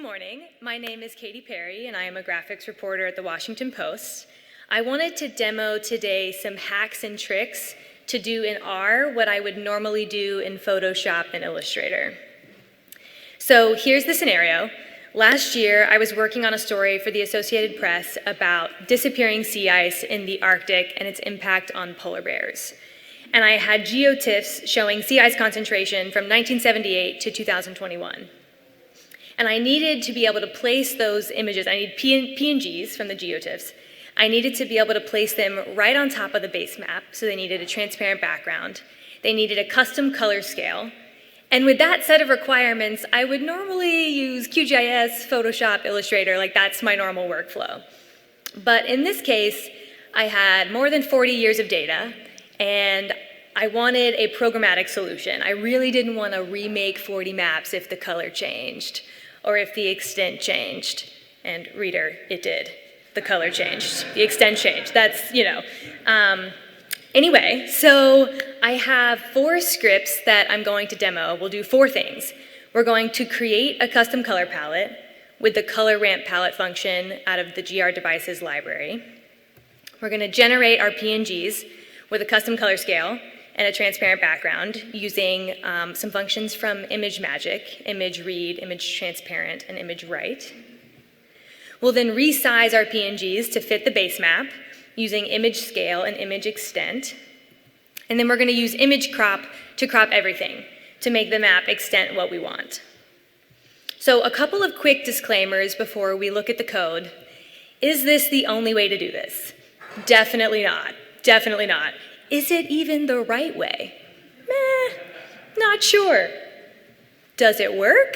Good morning. My name is Katie Perry, and I am a graphics reporter at the Washington Post. I wanted to demo today some hacks and tricks to do in R what I would normally do in Photoshop and Illustrator. So here's the scenario. Last year, I was working on a story for the Associated Press about disappearing sea ice in the Arctic and its impact on polar bears. And I had GeoTIFFs showing sea ice concentration from 1978 to 2021. And I needed to be able to place those images. I need PNGs from the GeoTIFFs. I needed to be able to place them right on top of the base map, so they needed a transparent background. They needed a custom color scale. And with that set of requirements, I would normally use QGIS, Photoshop, Illustrator, like that's my normal workflow. But in this case, I had more than 40 years of data, and I wanted a programmatic solution. I really didn't want to remake 40 maps if the color changed, or if the extent changed. And reader, it did. The color changed, the extent changed. That's, Anyway, so I have 4 scripts that I'm going to demo. We'll do 4 things. We're going to create a custom color palette with the color ramp palette function out of the grDevices library. We're going to generate our PNGs with a custom color scale and a transparent background using some functions from ImageMagick, image read, image transparent, and image write. We'll then resize our PNGs to fit the base map using image scale and image extent. And then we're going to use image crop to crop everything to make the map extent what we want. So a couple of quick disclaimers before we look at the code. Is this the only way to do this? Definitely not. Definitely not. Is it even the right way? Not sure. Does it work?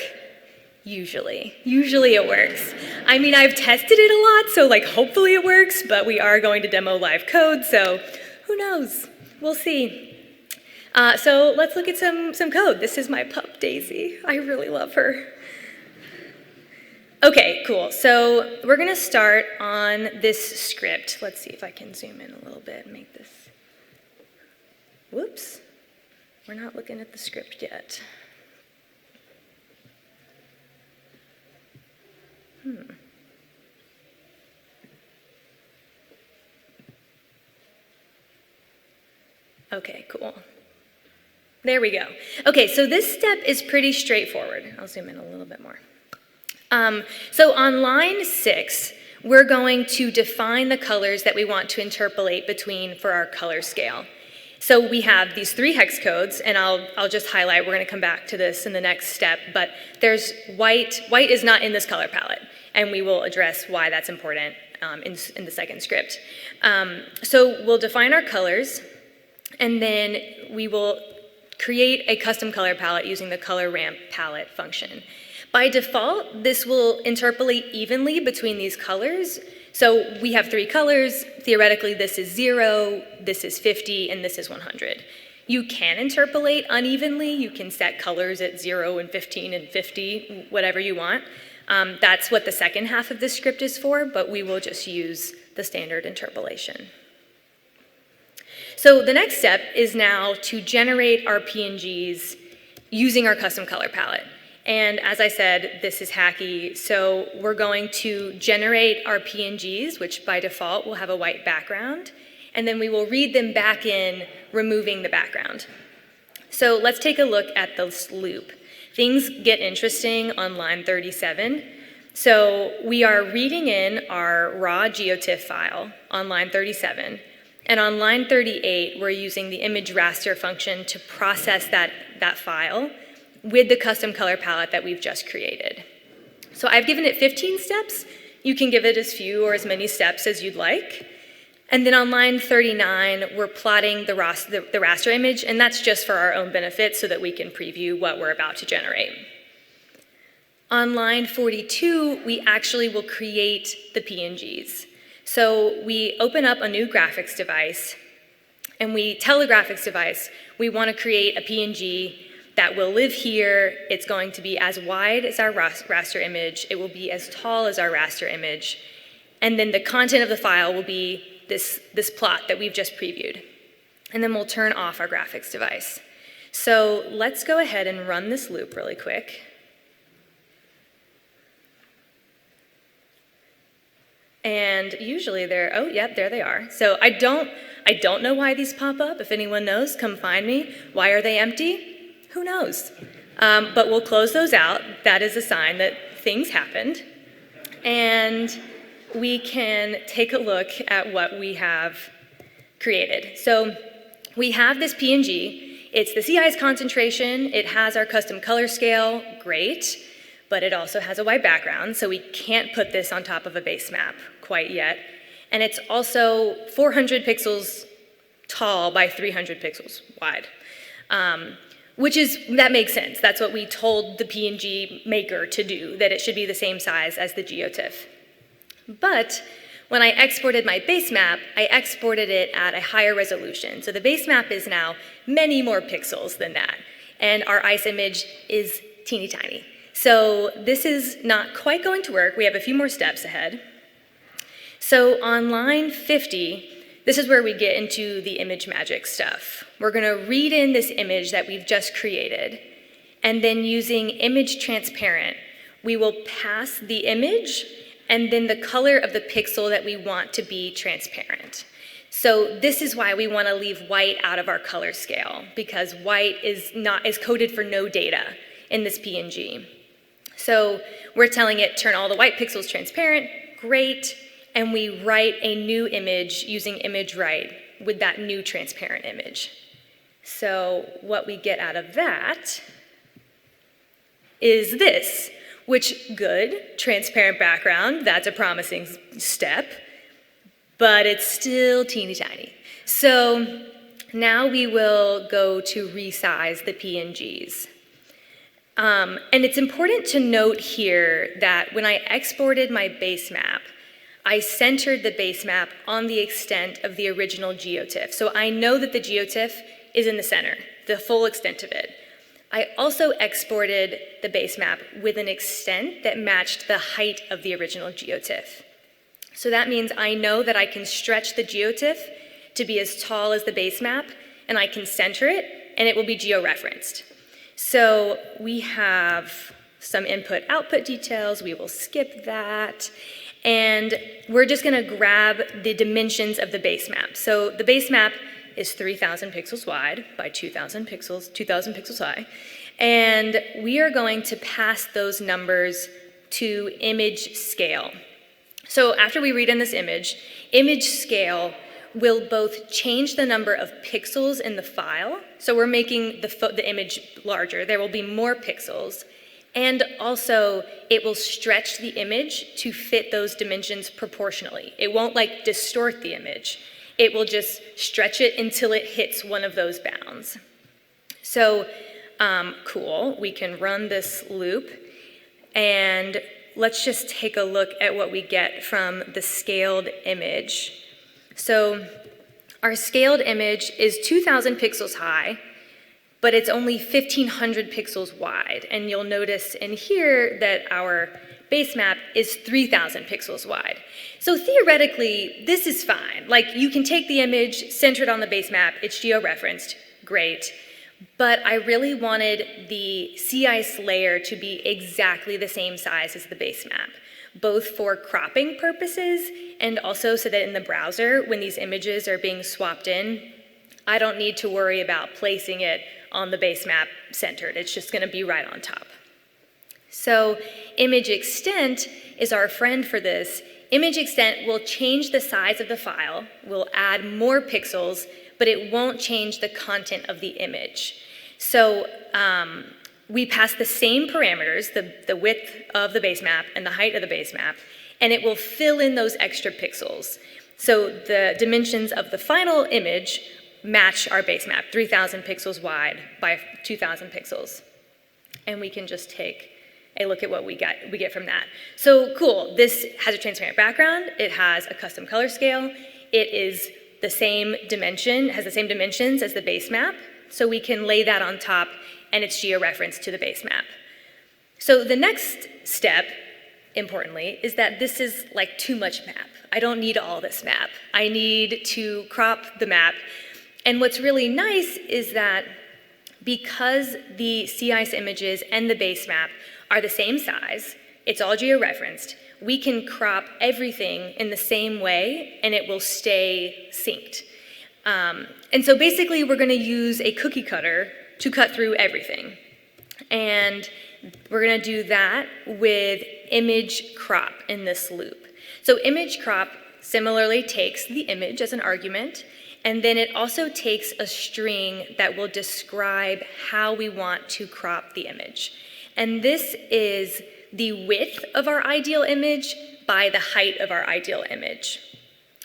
Usually it works. I mean, I've tested it a lot, so hopefully it works, but we are going to demo live code, so who knows? We'll see. So let's look at some code. This is my pup, Daisy. I really love her. Okay, cool. So we're gonna start on this script. Let's see if I can zoom in a little bit and make this. Whoops. We're not looking at the script yet. Okay, cool. There we go. Okay, so this step is pretty straightforward. I'll zoom in a little bit more. So on line 6, we're going to define the colors that we want to interpolate between for our color scale. So we have these 3 hex codes, and I'll just highlight, we're going to come back to this in the next step, but there's white. White is not in this color palette, and we will address why that's important in the second script. So we'll define our colors, and then we will create a custom color palette using the color ramp palette function. By default, this will interpolate evenly between these colors. So we have 3 colors. Theoretically, this is 0, this is 50, and this is 100. You can interpolate unevenly. You can set colors at 0 and 15 and 50, whatever you want. That's what the second half of this script is for, but we will just use the standard interpolation. So the next step is now to generate our PNGs using our custom color palette. And as I said, this is hacky, so we're going to generate our PNGs, which by default will have a white background, and then we will read them back in, removing the background. So let's take a look at this loop. Things get interesting on line 37. So we are reading in our raw GeoTIFF file on line 37, and on line 38, we're using the image raster function to process that file with the custom color palette that we've just created. So I've given it 15 steps. You can give it as few or as many steps as you'd like. And then on line 39, we're plotting the raster image, and that's just for our own benefit so that we can preview what we're about to generate. On line 42, we actually will create the PNGs. So we open up a new graphics device, and we tell the graphics device we want to create a PNG that will live here. It's going to be as wide as our raster image. It will be as tall as our raster image. And then the content of the file will be this plot that we've just previewed. And then we'll turn off our graphics device. So let's go ahead and run this loop really quick. And usually they're, oh, yep, there they are. So I don't know why these pop up. If anyone knows, come find me. Why are they empty? Who knows? But we'll close those out. That is a sign that things happened. And we can take a look at what we have created. So we have this PNG. It's the sea ice concentration. It has our custom color scale. Great. But it also has a white background, so we can't put this on top of a base map quite yet. And it's also 400 pixels tall by 300 pixels wide, that makes sense. That's what we told the PNG maker to do, that it should be the same size as the GeoTIFF. But when I exported my base map, I exported it at a higher resolution. So the base map is now many more pixels than that. And our ice image is teeny tiny. So this is not quite going to work. We have a few more steps ahead. So on line 50, this is where we get into the ImageMagick stuff. We're going to read in this image that we've just created, and then using image transparent, we will pass the image and then the color of the pixel that we want to be transparent. So this is why we want to leave white out of our color scale, because white is coded for no data in this PNG. So we're telling it, turn all the white pixels transparent, great, and we write a new image using ImageWrite with that new transparent image. So what we get out of that is this, which good, transparent background, that's a promising step, but it's still teeny tiny. So now we will go to resize the PNGs. And it's important to note here that when I exported my base map, I centered the base map on the extent of the original GeoTIFF. So I know that the GeoTIFF is in the center, the full extent of it. I also exported the base map with an extent that matched the height of the original GeoTIFF. So that means I know that I can stretch the GeoTIFF to be as tall as the base map, and I can center it, and it will be geo-referenced. So we have some input-output details. We will skip that. And we're just going to grab the dimensions of the base map. So the base map is 3,000 pixels wide by 2,000 pixels high. And we are going to pass those numbers to image scale. So after we read in this image scale will both change the number of pixels in the file. So we're making the image larger. There will be more pixels. And also, it will stretch the image to fit those dimensions proportionally. It won't distort the image. It will just stretch it until it hits one of those bounds. So, cool. We can run this loop. And let's just take a look at what we get from the scaled image. So our scaled image is 2,000 pixels high, but it's only 1,500 pixels wide. And you'll notice in here that our base map is 3,000 pixels wide. So theoretically, this is fine. You can take the image, center it on the base map, it's geo-referenced, great. But I really wanted the sea ice layer to be exactly the same size as the base map, both for cropping purposes and also so that in the browser, when these images are being swapped in, I don't need to worry about placing it on the base map centered. It's just going to be right on top. So image extent is our friend for this. Image extent will change the size of the file, will add more pixels, but it won't change the content of the image. So we pass the same parameters, the width of the base map and the height of the base map, and it will fill in those extra pixels. So the dimensions of the final image match our base map, 3,000 pixels wide by 2,000 pixels. And we can just take a look at what we get from that. So cool, this has a transparent background, it has a custom color scale, it is the same dimension, has the same dimensions as the base map, so we can lay that on top and it's geo-referenced to the base map. So the next step, importantly, is that this is too much map. I don't need all this map. I need to crop the map. And what's really nice is that because the sea ice images and the base map are the same size, it's all georeferenced. We can crop everything in the same way and it will stay synced. And so basically we're going to use a cookie cutter to cut through everything. And we're going to do that with image crop in this loop. So image crop similarly takes the image as an argument, and then it also takes a string that will describe how we want to crop the image. And this is the width of our ideal image by the height of our ideal image.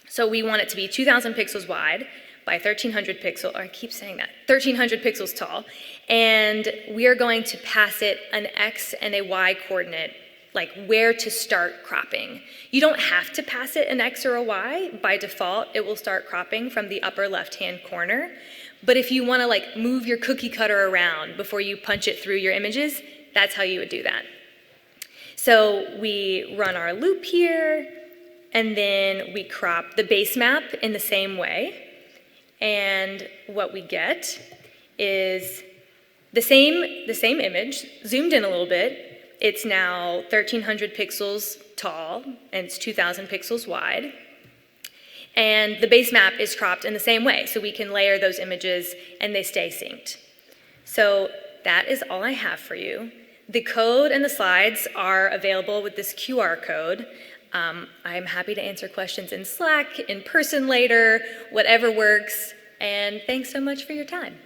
So we want it to be 2,000 pixels wide by 1,300 pixels, or I keep saying that, 1,300 pixels tall. And we are going to pass it an X and a Y coordinate, like where to start cropping. You don't have to pass it an X or a Y. By default, it will start cropping from the upper left-hand corner. But if you want to like move your cookie cutter around before you punch it through your images, that's how you would do that. So we run our loop here, and then we crop the base map in the same way. And what we get is the same image, zoomed in a little bit. It's now 1,300 pixels tall, and it's 2,000 pixels wide. And the base map is cropped in the same way, so we can layer those images and they stay synced. So that is all I have for you. The code and the slides are available with this QR code. I'm happy to answer questions in Slack, in person later, whatever works. And thanks so much for your time.